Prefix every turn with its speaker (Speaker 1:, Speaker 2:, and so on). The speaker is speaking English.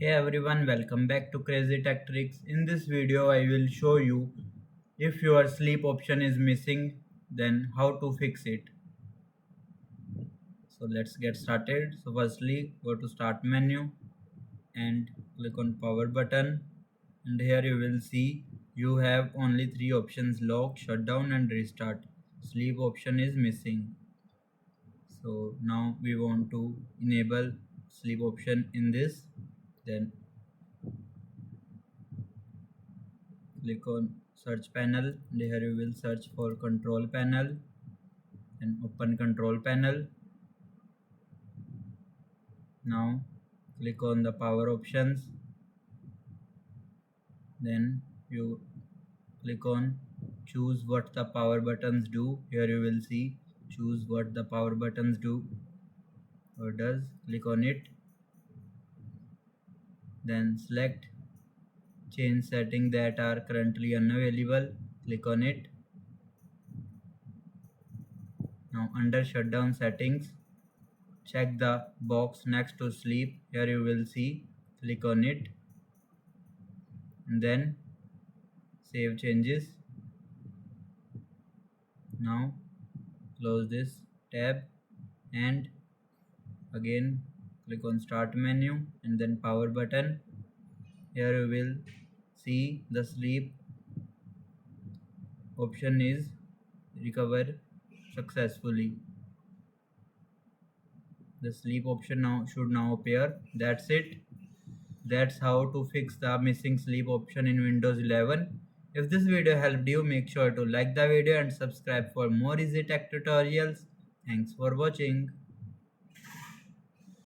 Speaker 1: Hey everyone, welcome back to Crazy Tech Tricks. In this video, I will show you if your sleep option is missing, then how to fix it. So let's get started. So firstly, go to Start menu and click on Power button. And here you will see you have only three options: lock, shutdown, and restart. Sleep option is missing. So now we want to enable sleep option in this. Then click on search panel and here you will search for control panel and open control panel. Now click on the power options, then you click on choose what the power buttons do. Here you will see choose what the power buttons do or does. Click on it, then select change setting that are currently unavailable. Click on it. Now under shutdown settings, check the box next to sleep. Here you will see, click on it and then save changes. Now close this tab and again click on start menu and then power button. Here you will see the sleep option is recover successfully. The sleep option now should now appear. That's it. That's how to fix the missing sleep option in Windows 11. If this video helped you, make sure to like the video and subscribe for more easy tech tutorials. Thanks for watching.